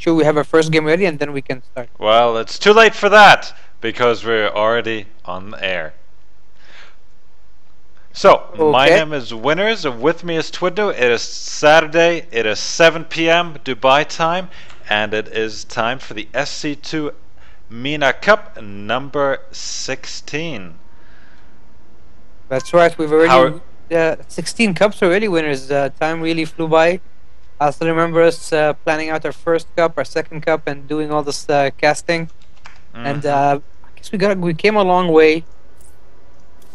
sure we have our first game ready, and then we can start. Well, it's too late for that because we're already on the air. So, my Okay. name is Winners, and with me is Twidno. It is Saturday, it is 7 p.m. Dubai time, and it is time for the SC2 MENA Cup number 16. That's right. We've How? already 16 cups already. Winners. Time really flew by. I still remember us planning out our first cup, our second cup, and doing all this casting. And I guess we came a long way.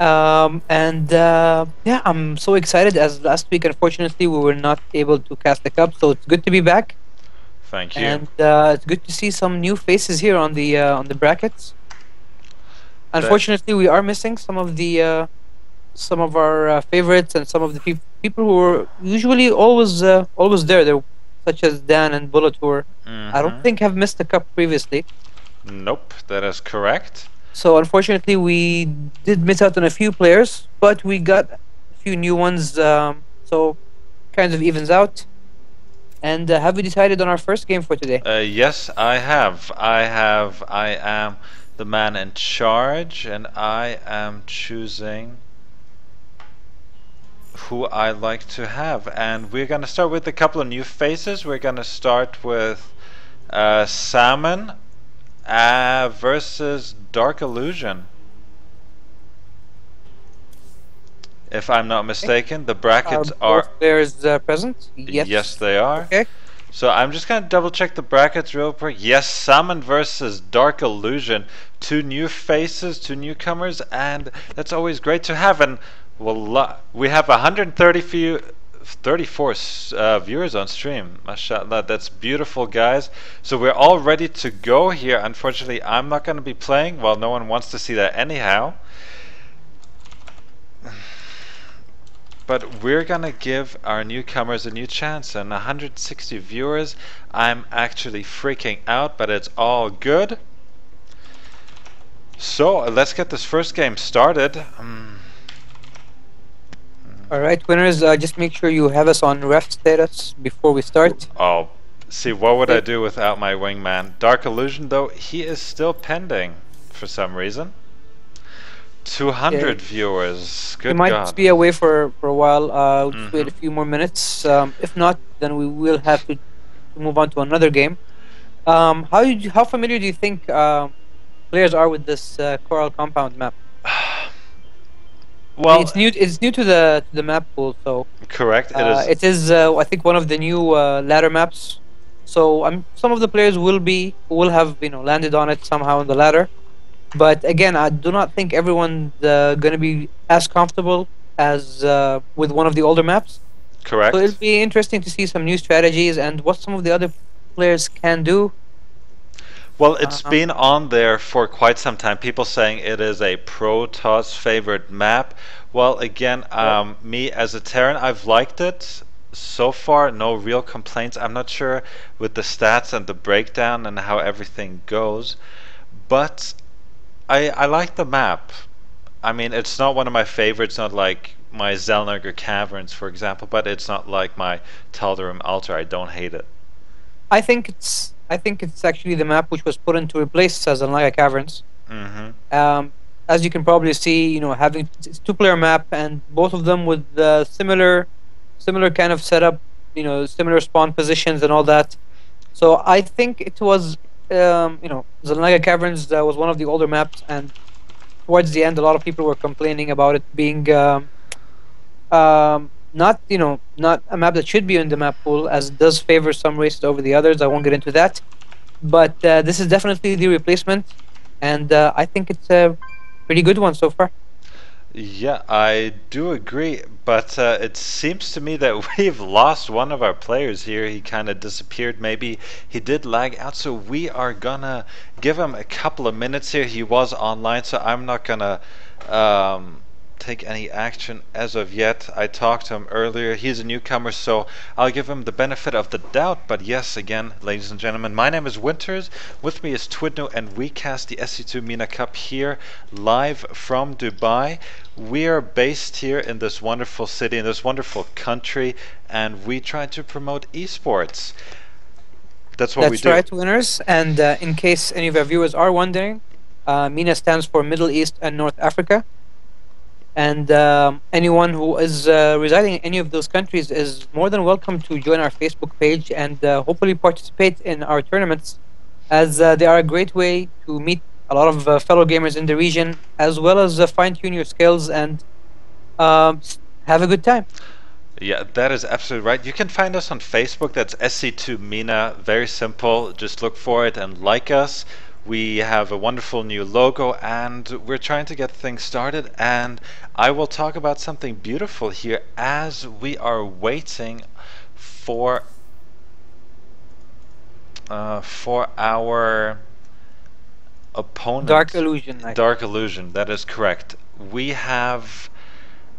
Yeah, I'm so excited. As last week, unfortunately, we were not able to cast the cup, so it's good to be back. Thank you. And it's good to see some new faces here on the brackets. That, Unfortunately, we are missing some of our favorites and some of the people who were usually always there. There, such as Dan and Bullet, who I don't think have missed a cup previously. Nope, that is correct. So unfortunately, we did miss out on a few players, but we got a few new ones. So kind of evens out. And have we decided on our first game for today? Yes, I have. I am the man in charge, and I am choosing who I like to have. And we're going to start with a couple of new faces. We're going to start with Salmon versus Dark Illusion. If I'm not mistaken, the brackets are both players present? Yes. Yes, they are. Okay. So I'm just going to double check the brackets real quick. Yes, Salmon versus Dark Illusion. Two new faces, two newcomers, and that's always great to have. And well, we have 34 viewers on stream. Mashallah, that's beautiful, guys. So we're all ready to go here. Unfortunately, I'm not going to be playing. Well, no one wants to see that anyhow. But we're gonna give our newcomers a new chance, and 160 viewers. I'm actually freaking out, but it's all good. So let's get this first game started. All right, winners. Just make sure you have us on ref status before we start. Oh, see, what would I do without my wingman? Dark Illusion, though, he is still pending for some reason. 200 viewers. Good We might God. be away for a while. We'll just wait a few more minutes. If not, then we will have to move on to another game. How familiar do you think players are with this Coral Compound map? Well, it's new to the map pool, so correct. it is I think one of the new ladder maps. So some of the players will have landed on it somehow in the ladder. But again, I do not think everyone's going to be as comfortable as with one of the older maps. Correct. So it'll be interesting to see some new strategies and what some of the other players can do. Well, it's been on there for quite some time. People saying it is a Protoss favorite map. Well, again, me as a Terran, I've liked it. So far, no real complaints. I'm not sure with the stats and the breakdown and how everything goes. But I like the map. I mean, it's not one of my favorites, not like my Zelnager Caverns, for example, but it's not like my Tal'Darim Altar. I don't hate it. I think it's actually the map which was put in to replace Zelnaga Caverns. As you can probably see, having it's two-player map and both of them with similar kind of setup, similar spawn positions and all that. So I think it was Zelnaga Caverns was one of the older maps, and towards the end, a lot of people were complaining about it being not a map that should be in the map pool, as it does favor some races over the others. I won't get into that, but this is definitely the replacement, and I think it's a pretty good one so far. Yeah, I do agree, but it seems to me that we've lost one of our players here. He kind of disappeared. Maybe he did lag out, so we are gonna give him a couple of minutes here. He was online, so I'm not gonna take any action as of yet. I talked to him earlier. He's a newcomer, so I'll give him the benefit of the doubt. But yes, again, ladies and gentlemen, my name is Winters. With me is Twidno, and we cast the SC2 MENA Cup here live from Dubai. We are based here in this wonderful city, in this wonderful country, and we try to promote esports. That's what we That's do. right, winners. And in case any of our viewers are wondering, MENA stands for Middle East and North Africa. And anyone who is residing in any of those countries is more than welcome to join our Facebook page and hopefully participate in our tournaments, as they are a great way to meet a lot of fellow gamers in the region, as well as fine tune your skills and have a good time. Yeah, that is absolutely right. You can find us on Facebook. That's SC2 MENA. Very simple. Just look for it and like us. We have a wonderful new logo and we're trying to get things started. And I will talk about something beautiful here as we are waiting for our opponent. Dark Illusion Night. Dark Illusion, that is correct. We have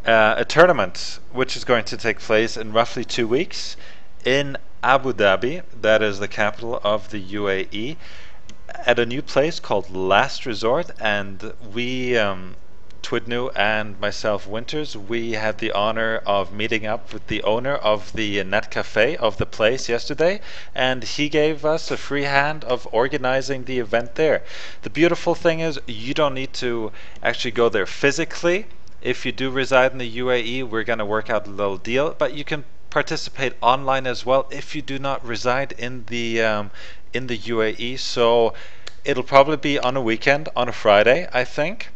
a tournament which is going to take place in roughly 2 weeks in Abu Dhabi, that is the capital of the UAE, at a new place called Last Resort. And we, Twidnu and myself, Winters, we had the honor of meeting up with the owner of the net cafe of the place yesterday, and he gave us a free hand of organizing the event there. The beautiful thing is you don't need to actually go there physically. If you do reside in the UAE, we're going to work out a little deal, but you can participate online as well if you do not reside in the UAE. So it'll probably be on a weekend, on a Friday, I think.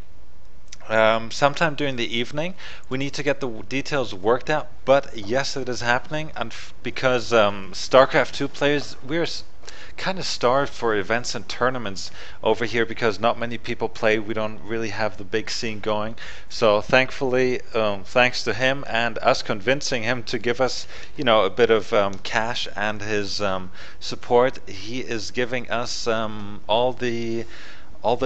Sometime during the evening. We need to get the details worked out, but yes, it is happening. And because StarCraft 2 players, we're kind of starved for events and tournaments over here because not many people play. We don't really have the big scene going. So thankfully, thanks to him and us convincing him to give us, a bit of cash and his support, he is giving us all the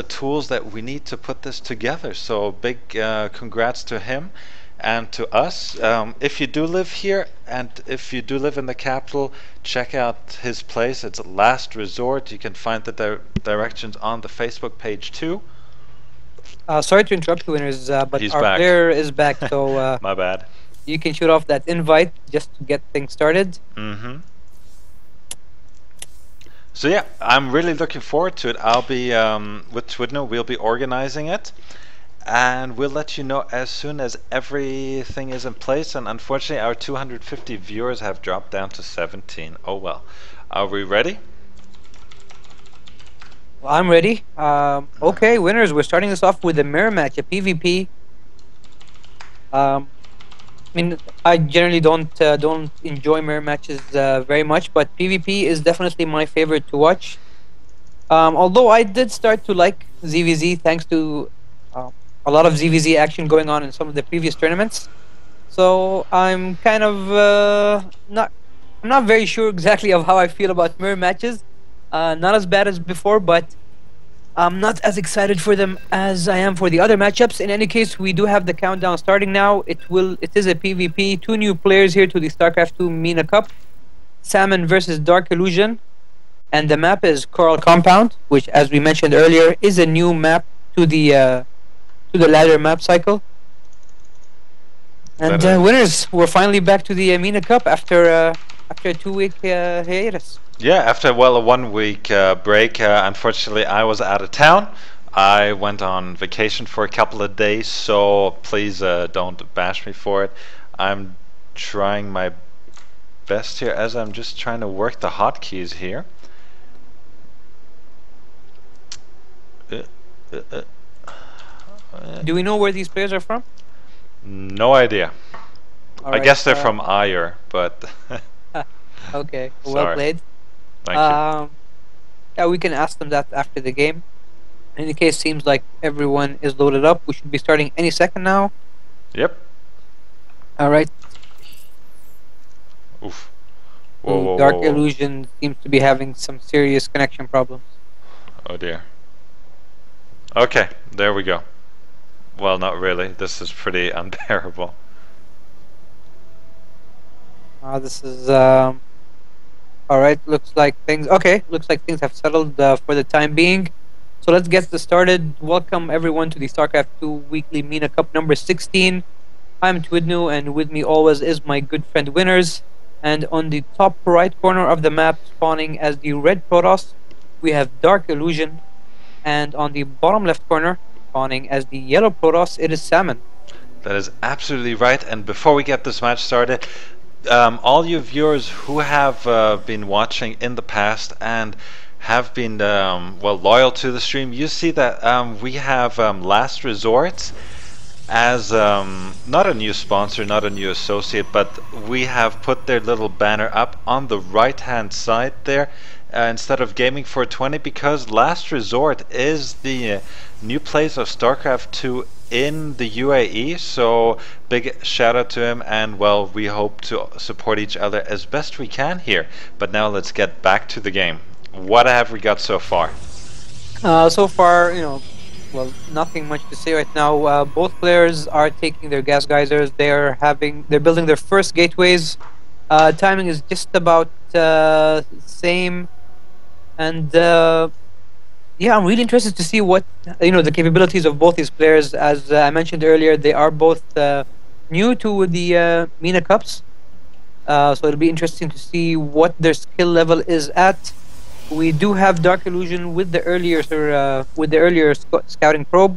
tools that we need to put this together. So big congrats to him and to us. If you do live here and if you do live in the capital, check out his place. It's Last Resort. You can find the directions on the Facebook page too. Sorry to interrupt you, winners, but He's our back. player is back, so My bad. you can shoot off that invite just to get things started. Mm-hmm. So yeah, I'm really looking forward to it. I'll be with Twidno. We'll be organizing it, and we'll let you know as soon as everything is in place. And unfortunately, our 250 viewers have dropped down to 17. Oh well. Are we ready? Well, I'm ready. Okay, winners, we're starting this off with a mirror match, a PvP. I mean, I generally don't enjoy mirror matches very much, but PvP is definitely my favorite to watch. Although I did start to like ZVZ thanks to a lot of ZVZ action going on in some of the previous tournaments. So I'm kind of I'm not very sure exactly of how I feel about mirror matches. Not as bad as before, but I'm not as excited for them as I am for the other matchups. In any case, we do have the countdown starting now. It is a PvP. 2 new players here to the StarCraft 2 MENA Cup. Salmon versus Dark Illusion. And the map is Coral Compound, which, as we mentioned earlier, is a new map to the ladder map cycle. And winners, we're finally back to the MENA Cup after a 2-week hiatus. Yeah, after a 1-week break, unfortunately I was out of town. I went on vacation for a couple of days, so please don't bash me for it. I'm trying my best here as I'm just trying to work the hotkeys here. Do we know where these players are from? No idea. I guess they're from Ayr, but okay, well played. Thank you. Yeah, we can ask them that after the game. In any case, seems like everyone is loaded up. We should be starting any second now. Yep. All right. Oof. Whoa, Dark Illusion seems to be having some serious connection problems. Oh dear. Okay, there we go. Well, not really. This is pretty unbearable. This is all right. Looks like things have settled for the time being. So let's get this started. Welcome everyone to the StarCraft 2 Weekly MENA Cup number 16. I'm Twidnu, and with me always is my good friend Winners. And on the top right corner of the map, spawning as the red Protoss, we have Dark Illusion. And on the bottom left corner, spawning as the yellow Protoss, it is Salmon. That is absolutely right. And before we get this match started, all you viewers who have been watching in the past and have been well loyal to the stream, you see that we have Last Resort as not a new sponsor, not a new associate, but we have put their little banner up on the right hand side there instead of Gaming 420, because Last Resort is the new place of StarCraft 2 in the UAE. So big shout out to him, and well, we hope to support each other as best we can here. But now let's get back to the game. What have we got so far? So far, well, nothing much to say right now. Both players are taking their gas geysers. They're building their first gateways. Timing is just about same, and yeah, I'm really interested to see what the capabilities of both these players. As I mentioned earlier, they are both new to the MENA Cups, so it'll be interesting to see what their skill level is at. We do have Dark Illusion with the earlier scouting probe.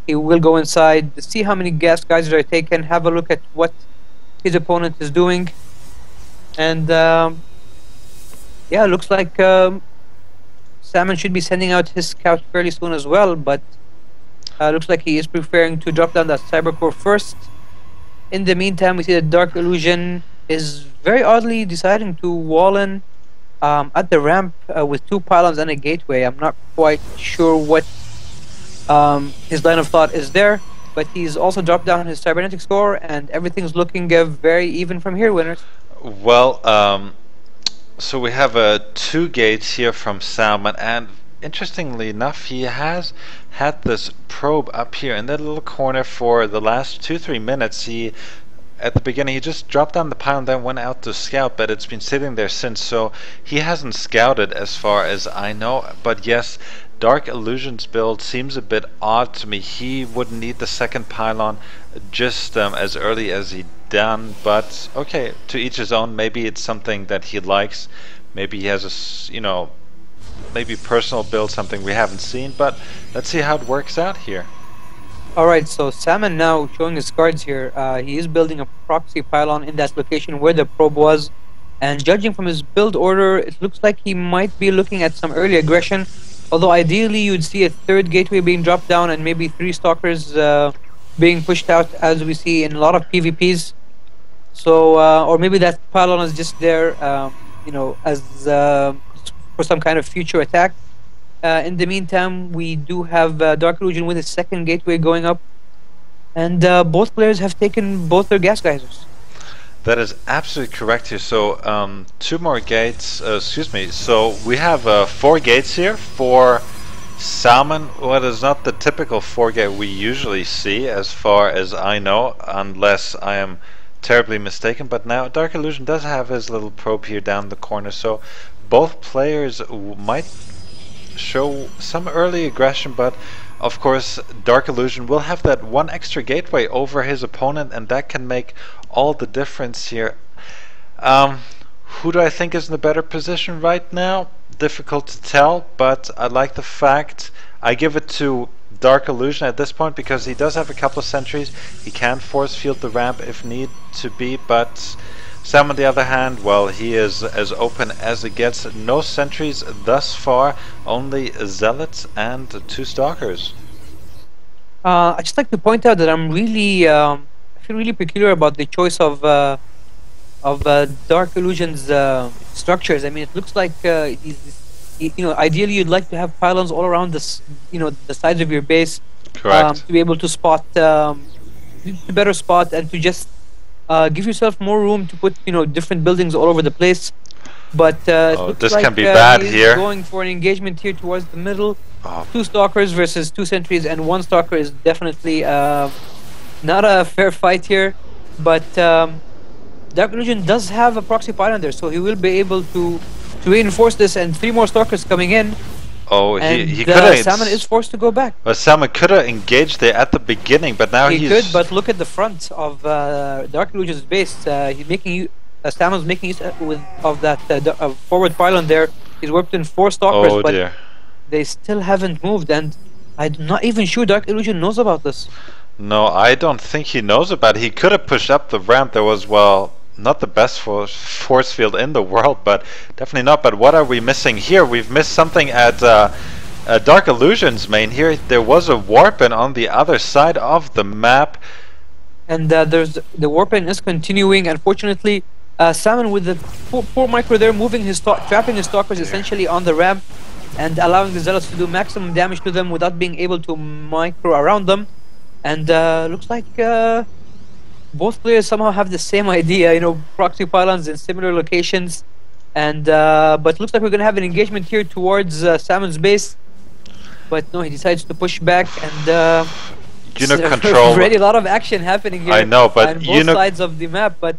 He will go inside, see how many gas geysers are taken, have a look at what his opponent is doing, and yeah, looks like Salmon should be sending out his scout fairly soon as well. But looks like he is preferring to drop down that Cybercore first. In the meantime, we see that Dark Illusion is very oddly deciding to wall in at the ramp with 2 pylons and a gateway. I'm not quite sure what his line of thought is there, but he's also dropped down his cybernetic score, and everything's looking very even from here, winners. Well, so we have 2 gates here from Salmon, and interestingly enough, he has had this probe up here in that little corner for the last 2-3 minutes. At the beginning, he just dropped down the pylon, then went out to scout, but it's been sitting there since, so he hasn't scouted as far as I know. But yes, Dark Illusion's build seems a bit odd to me. He wouldn't need the second pylon just as early as he done, but okay, to each his own. Maybe it's something that he likes. Maybe he has a, maybe personal build, something we haven't seen, but let's see how it works out here. Alright, so Salmon now showing his cards here. He is building a proxy pylon in that location where the probe was, and judging from his build order, it looks like he might be looking at some early aggression, although ideally you'd see a 3rd gateway being dropped down and maybe 3 stalkers being pushed out, as we see in a lot of PvPs. So, or maybe that pylon is just there, as for some kind of future attack. In the meantime, we do have Dark Illusion with his 2nd gateway going up, and both players have taken both their gas geysers. That is absolutely correct here. So 2 more gates, excuse me, so we have 4 gates here for Salmon. What is not the typical 4 gate we usually see, as far as I know, unless I am terribly mistaken. But now Dark Illusion does have his little probe here down the corner, so both players might show some early aggression, but of course Dark Illusion will have that 1 extra gateway over his opponent, and that can make all the difference here. Who do I think is in the better position right now? Difficult to tell, but I like the fact I give it to Dark Illusion at this point, because he does have a couple of sentries. He can force field the ramp if need to be, but Sam, on the other hand, well, he is as open as it gets. No sentries thus far, only zealots and 2 stalkers. I'd just like to point out that I feel really peculiar about the choice of Dark Illusion's structures. I mean, it looks like ideally you'd like to have pylons all around this, the sides of your base. Correct. To be able to spot, to better spot, and to just give yourself more room to put different buildings all over the place. But it looks this like, can be bad he's here. going for an engagement here towards the middle. 2 stalkers versus 2 sentries, and 1 stalker is definitely not a fair fight here. But Dark Illusion does have a proxy pylon there, so he will be able to reinforce this, and 3 more stalkers coming in. Oh, and he could have. Salmon is forced to go back. Well, Salmon could have engaged there at the beginning, but now he could. But look at the front of Dark Illusion's base. He's making Samuel's making use of that forward pylon there. He's warped in 4 stalkers, Oh but dear. they still haven't moved, and I'm not even sure Dark Illusion knows about this. No, I don't think he knows about it. He could have pushed up the ramp. There was, well, not the best force field in the world, but definitely not. But what are we missing here? We've missed something at Dark Illusion's main here. There was a warp-in on the other side of the map. And there's the warping is continuing. Unfortunately, Salmon with the poor micro there, moving his trapping his stalkers essentially on the ramp, and allowing the zealots to do maximum damage to them without being able to micro around them. And looks like both players somehow have the same idea, you know, proxy pylons in similar locations. And but looks like we're gonna have an engagement here towards Salmon's base. But no, he decides to push back, and Unit control. Already a lot of action happening here. I know, but on both sides of the map. But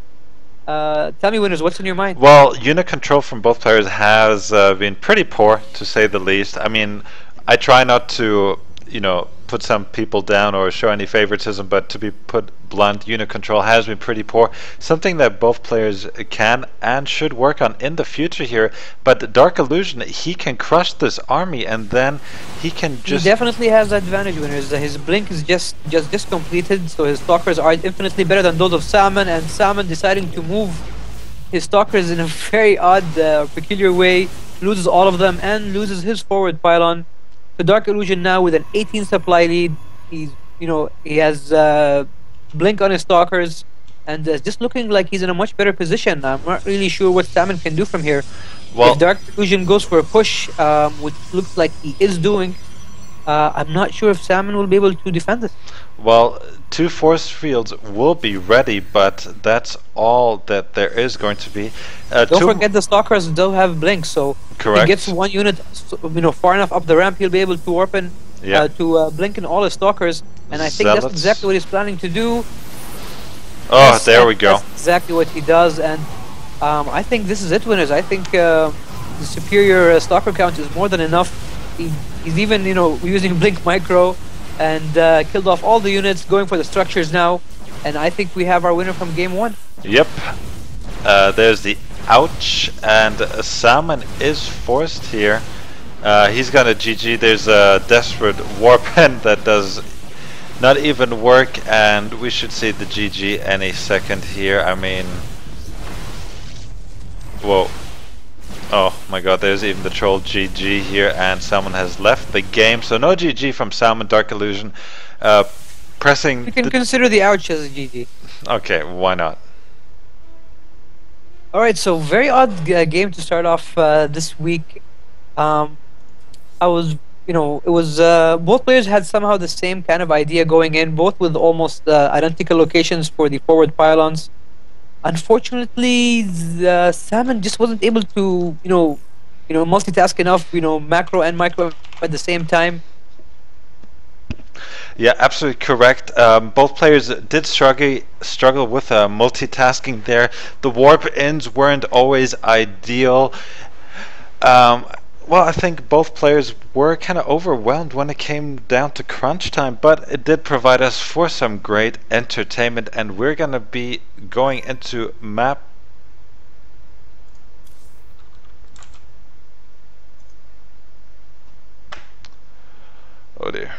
tell me, Winners, what's in your mind? Well, unit control from both players has been pretty poor, to say the least. I mean, I try not to, you know, put some people down or show any favoritism, but to be put blunt, unit control has been pretty poor. Something that both players can and should work on in the future here. But Dark Illusion, he can crush this army, and then he can just... He definitely has advantage, Winners. His blink is just completed, so his stalkers are infinitely better than those of Salmon, and Salmon deciding to move his stalkers in a very odd, peculiar way, loses all of them and loses his forward pylon. The Dark Illusion now with an 18 supply lead. He's, you know, he has blink on his stalkers, and just looking like he's in a much better position. I'm not really sure what Salmon can do from here. Well, if Dark Illusion goes for a push, which looks like he is doing, I'm not sure if Salmon will be able to defend this. Well, 2 force fields will be ready, but that's all that there is going to be. Don't forget the stalkers don't have blink, so correct. If he gets one unit, you know, far enough up the ramp, he'll be able to warp in, to blink in all his stalkers, and I think that's exactly what he's planning to do. Oh, yes, there we go. That's exactly what he does, and I think this is it, Winners. I think the superior stalker count is more than enough. He's even, you know, using blink micro, and killed off all the units, going for the structures now, and I think we have our winner from game 1. Yep. There's the ouch, and Salmon is forced here. He's gonna GG. There's a desperate warp-in that does not even work, and we should see the GG any second here. I mean, whoa. Oh my god, there's even the troll GG here, and Salmon has left the game. So no GG from Salmon. Dark Illusion pressing... You can consider the ouch as a GG. Okay, why not? Alright, so very odd game to start off this week. I was, you know, it was... both players had somehow the same kind of idea going in, both with almost identical locations for the forward pylons. Unfortunately, the Salmon just wasn't able to, you know, multitask enough, you know, macro and micro at the same time. Yeah, absolutely correct. Both players did struggle with multitasking there. The warp-ins weren't always ideal. Well, I think both players were kind of overwhelmed when it came down to crunch time, but it did provide us for some great entertainment, and we're going to be going into map. Oh dear.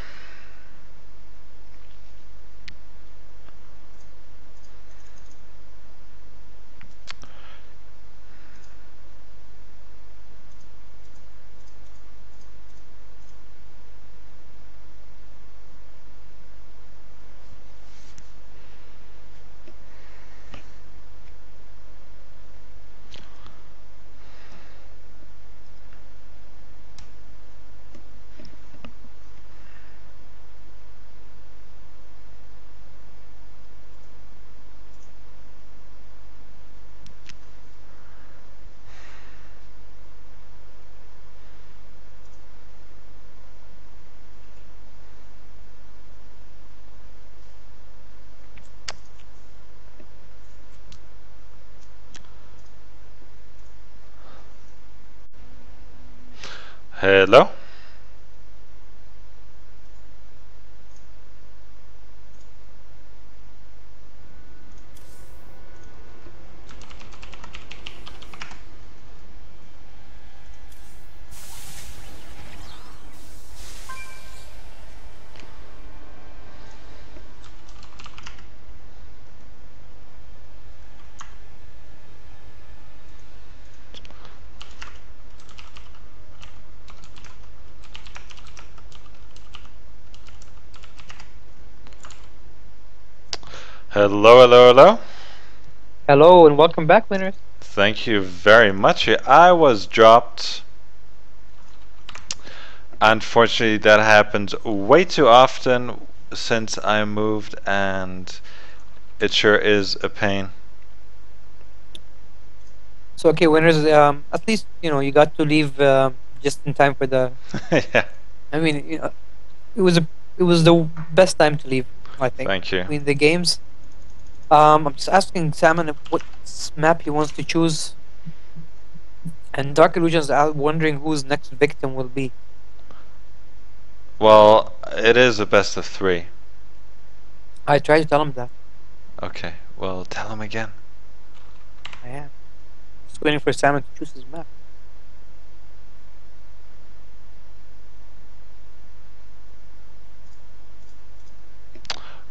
Hello? Hello, hello, hello. Hello and welcome back, winners. Thank you very much. I was dropped. Unfortunately, that happens way too often since I moved, and it sure is a pain. So okay, winners. At least you got to leave just in time for the. Yeah. I mean, it was the best time to leave. I think Thank you. between the games. I'm just asking Salmon what map he wants to choose, and Dark Illusions are wondering whose next victim will be. Well, it is a best of 3. I tried to tell him that. Okay, well, tell him again. I am just waiting for Salmon to choose his map.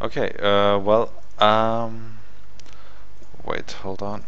Okay, well, wait, hold on.